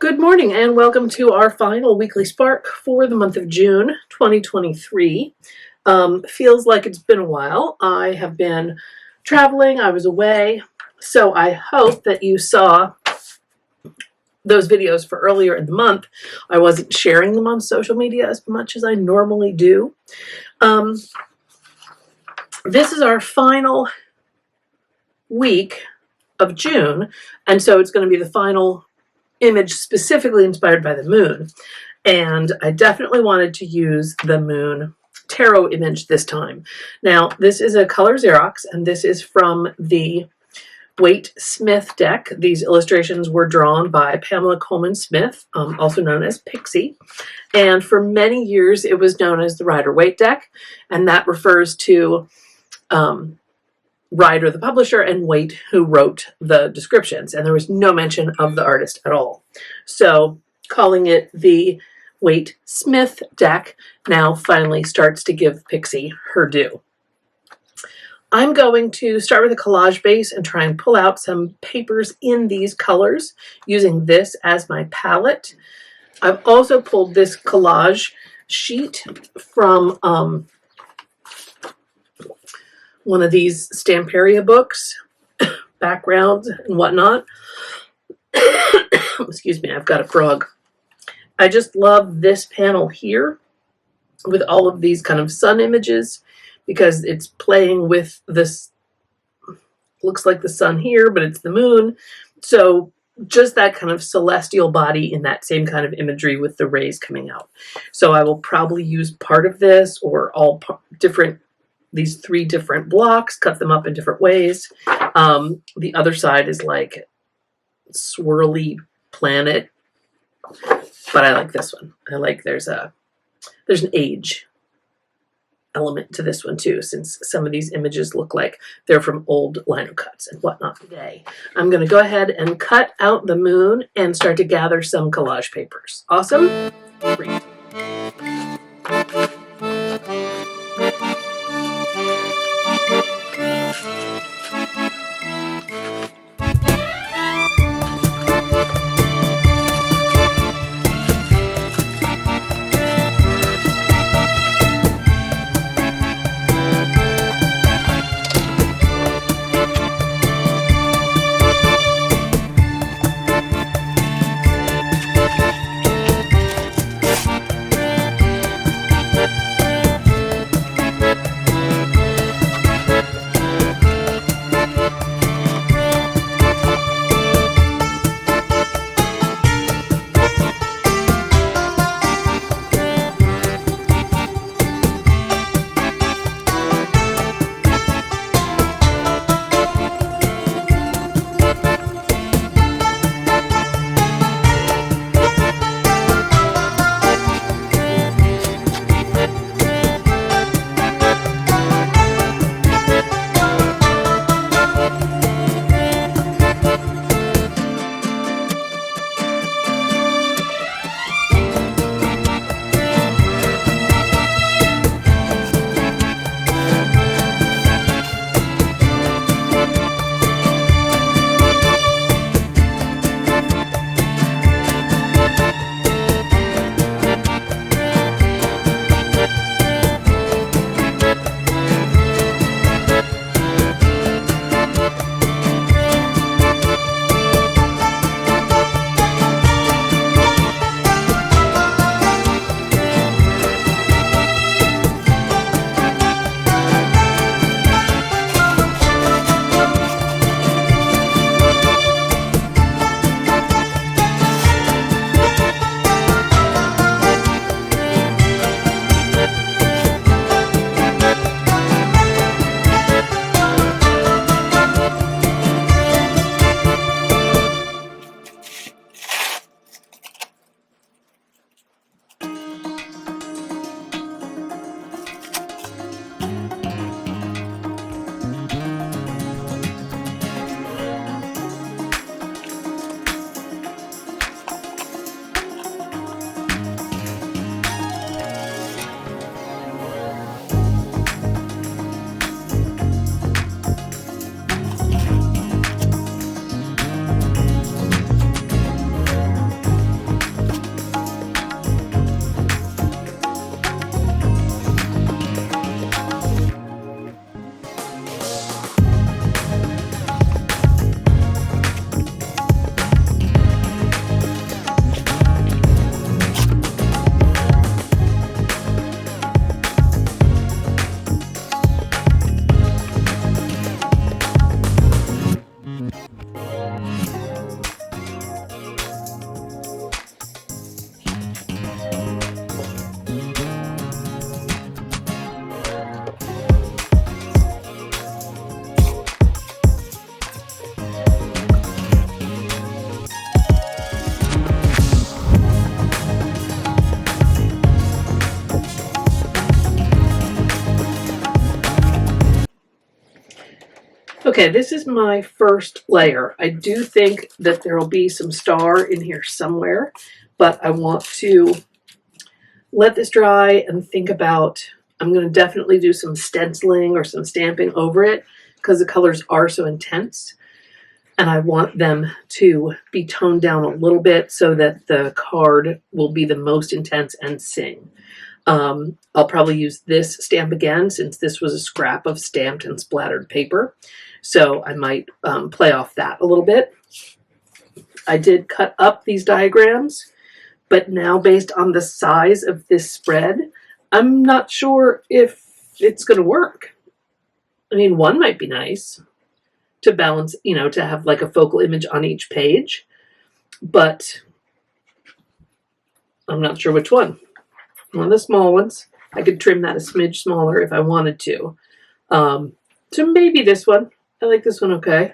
Good morning and welcome to our final weekly spark for the month of June 2023. Feels like it's been a while. I have been traveling, I was away, so I hope that you saw those videos for earlier in the month. I wasn't sharing them on social media as much as I normally do. This is our final week of June, and so it's going to be the final image specifically inspired by the moon, and I definitely wanted to use the moon tarot image this time. Now this is a color Xerox, and this is from the Waite Smith deck. These illustrations were drawn by Pamela Coleman Smith, also known as Pixie, and for many years it was known as the Rider-Waite deck, and that refers to Rider, the publisher, and Waite, who wrote the descriptions, and there was no mention of the artist at all. So calling it the Waite Smith deck now finally starts to give Pixie her due. I'm going to start with a collage base and try and pull out some papers in these colors using this as my palette. I've also pulled this collage sheet from one of these Stamperia books, backgrounds and whatnot. Excuse me, I've got a frog. I just love this panel here with all of these kind of sun images because it's playing with this, looks like the sun here, but it's the moon. So just that kind of celestial body in that same kind of imagery with the rays coming out. So I will probably use part of this or all different, these three different blocks, cut them up in different ways. The other side is like swirly planet, but I like this one. I like there's an age element to this one too, since some of these images look like they're from old lino cuts and whatnot. Today I'm going to go ahead and cut out the moon and start to gather some collage papers. Awesome. Great. Okay, this is my first layer. I do think that there will be some star in here somewhere, but I want to let this dry and think about, I'm going to definitely do some stenciling or some stamping over it because the colors are so intense. And I want them to be toned down a little bit so that the card will be the most intense and sing. I'll probably use this stamp again since this was a scrap of stamped and splattered paper. So I might play off that a little bit. I did cut up these diagrams, but now based on the size of this spread, I'm not sure if it's going to work. I mean, one might be nice to balance, you know, to have like a focal image on each page, but I'm not sure which one. One of the small ones. I could trim that a smidge smaller if I wanted to. So maybe this one. I like this one okay.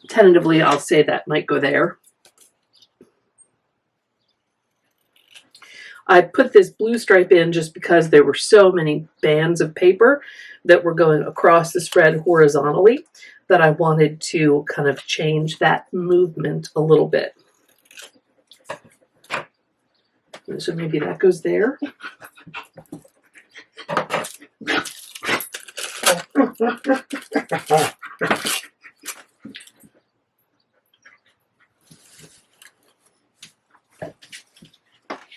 Tentatively, I'll say that might go there. I put this blue stripe in just because there were so many bands of paper that were going across the spread horizontally that I wanted to kind of change that movement a little bit. So maybe that goes there.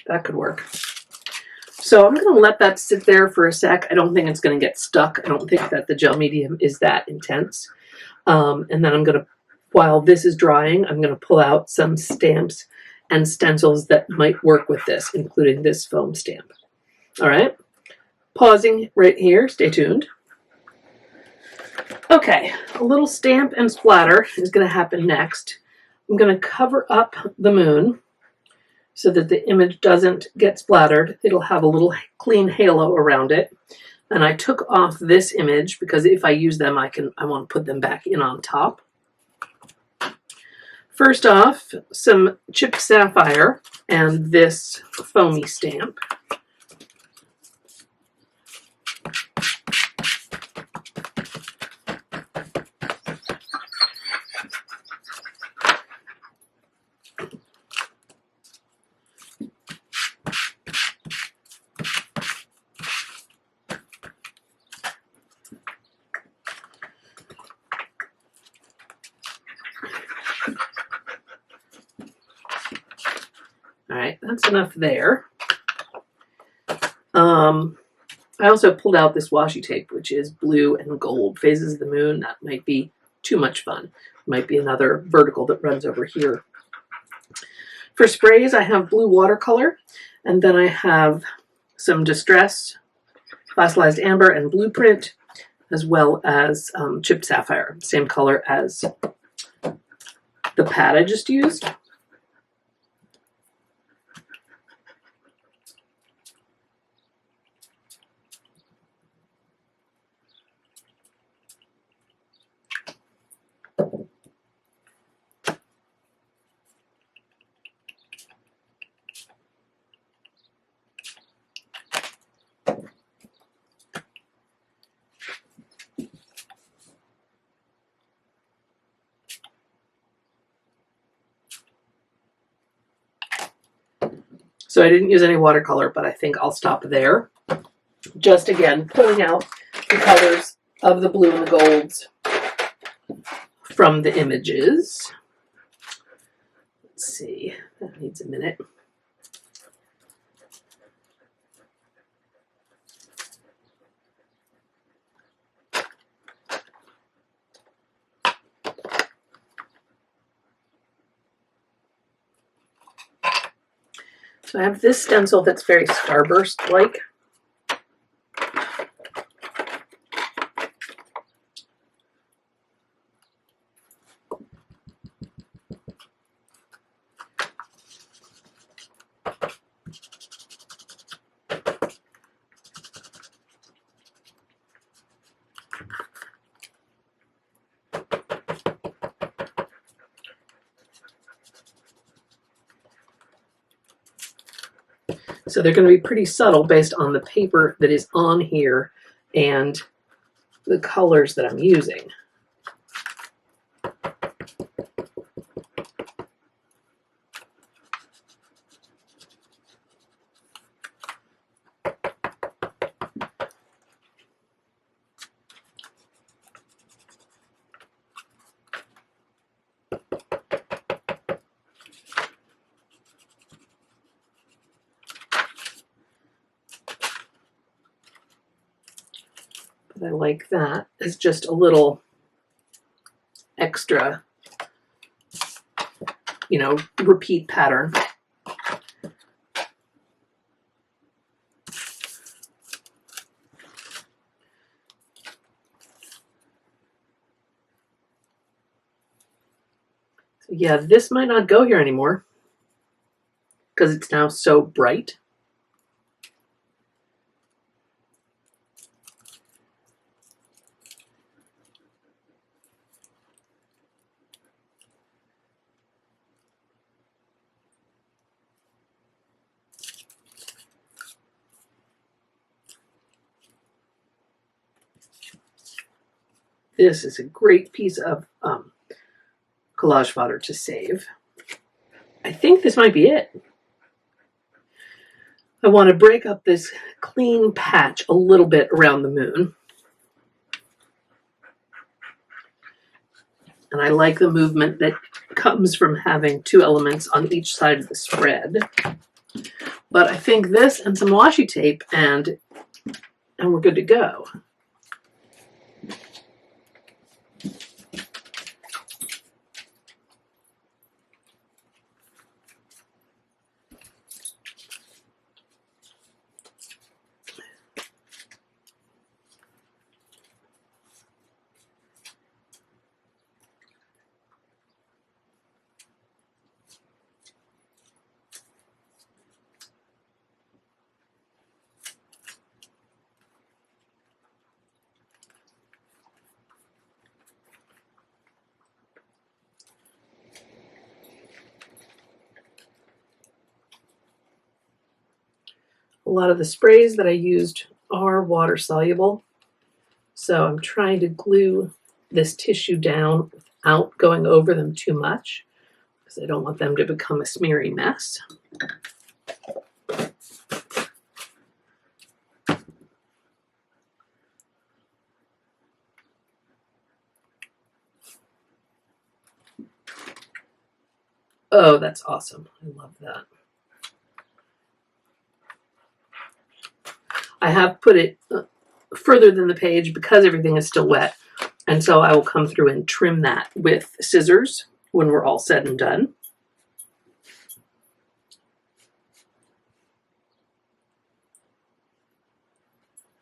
That could work. So I'm going to let that sit there for a sec. I don't think it's going to get stuck. I don't think that the gel medium is that intense. And then I'm going to, while this is drying, I'm going to pull out some stamps and stencils that might work with this, including this foam stamp. All right. Pausing right here. Stay tuned. Okay. A little stamp and splatter is going to happen next. I'm going to cover up the moon so that the image doesn't get splattered. It'll have a little clean halo around it. And I took off this image because if I use them, I want to put them back in on top. First off, some chipped sapphire and this foamy stamp. All right, that's enough there. I also pulled out this washi tape, which is blue and gold, phases of the moon. That might be too much fun. Might be another vertical that runs over here. For sprays, I have blue watercolor, and then I have some Distress, Fossilized Amber, and Blueprint, as well as chipped sapphire, same color as the pad I just used. So I didn't use any watercolor, but I think I'll stop there. Just again, pulling out the colors of the blue and the golds from the images. Let's see, that needs a minute. So I have this stencil that's very starburst-like. So they're going to be pretty subtle based on the paper that is on here and the colors that I'm using. I like that as just a little extra, you know, repeat pattern. So yeah, this might not go here anymore because it's now so bright. This is a great piece of collage fodder to save. I think this might be it. I want to break up this clean patch a little bit around the moon. And I like the movement that comes from having two elements on each side of the spread. But I think this and some washi tape and we're good to go. A lot of the sprays that I used are water soluble, so I'm trying to glue this tissue down without going over them too much because I don't want them to become a smeary mess. Oh, that's awesome. I love that. I have put it further than the page because everything is still wet. And so I will come through and trim that with scissors when we're all said and done.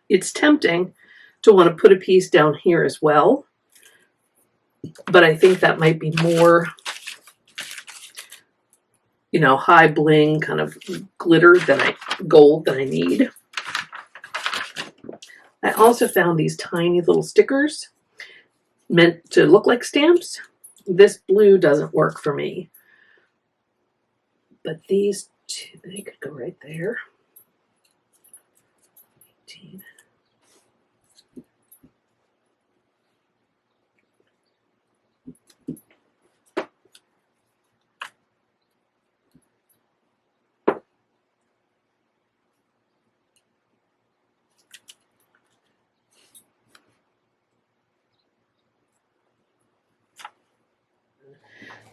It's tempting to want to put a piece down here as well, but I think that might be more, you know, high bling kind of glitter gold than I need. I also found these tiny little stickers meant to look like stamps. This blue doesn't work for me, but these two, they could go right there. 18.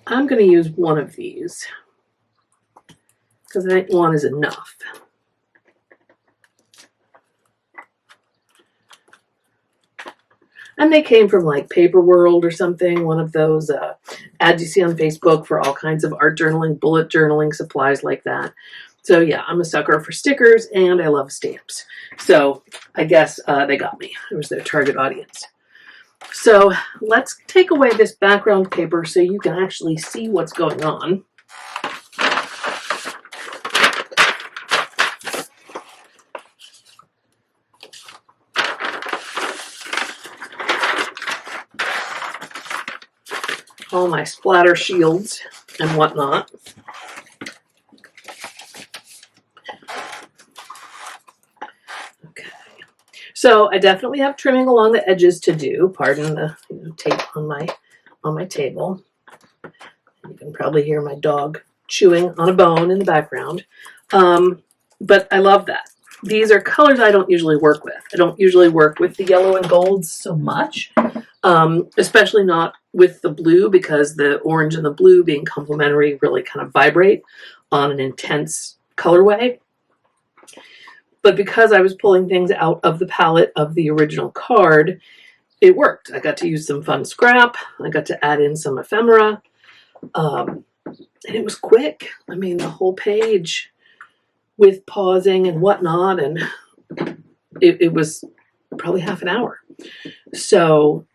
I'm going to use one of these because I think one is enough. And they came from like Paper World or something, one of those ads you see on Facebook for all kinds of art journaling, bullet journaling, supplies like that. So yeah, I'm a sucker for stickers and I love stamps. So I guess they got me. It was their target audience. So let's take away this background paper so you can actually see what's going on. All my splatter shields and whatnot. So I definitely have trimming along the edges to do. Pardon the tape on my table. You can probably hear my dog chewing on a bone in the background. But I love that. These are colors I don't usually work with. I don't usually work with the yellow and golds so much, especially not with the blue, because the orange and the blue being complementary really kind of vibrate on an intense colorway. But because I was pulling things out of the palette of the original card, it worked. I got to use some fun scrap. I got to add in some ephemera. And it was quick. I mean, the whole page with pausing and whatnot, and it was probably half an hour. So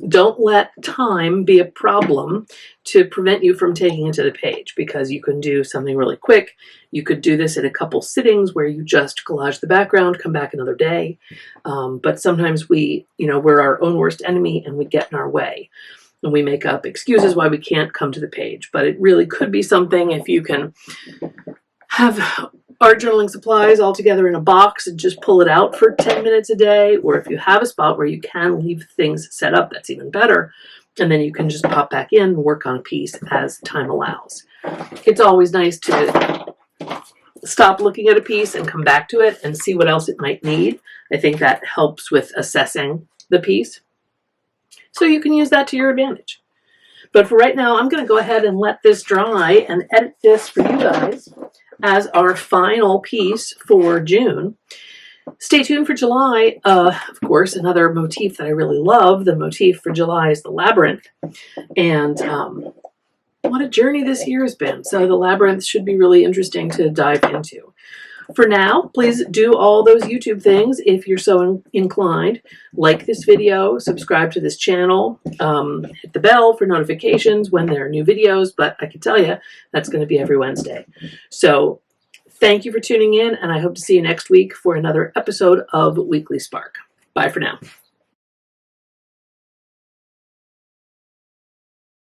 don't let time be a problem to prevent you from taking it to the page, because you can do something really quick. You could do this in a couple sittings where you just collage the background, come back another day. But sometimes we're our own worst enemy and we get in our way. And we make up excuses why we can't come to the page. But it really could be something if you can have art journaling supplies all together in a box and just pull it out for 10 minutes a day. Or if you have a spot where you can leave things set up, that's even better. And then you can just pop back in and work on a piece as time allows. It's always nice to stop looking at a piece and come back to it and see what else it might need. I think that helps with assessing the piece. So you can use that to your advantage. But for right now, I'm going to go ahead and let this dry and edit this for you guys as our final piece for June. Stay tuned for July. Of course, another motif that I really love. The motif for July is the labyrinth. And what a journey this year has been. So the labyrinth should be really interesting to dive into. For now, please do all those YouTube things if you're so inclined. Like this video, subscribe to this channel, hit the bell for notifications when there are new videos, but I can tell you that's going to be every Wednesday. So thank you for tuning in, and I hope to see you next week for another episode of Weekly Spark. Bye for now.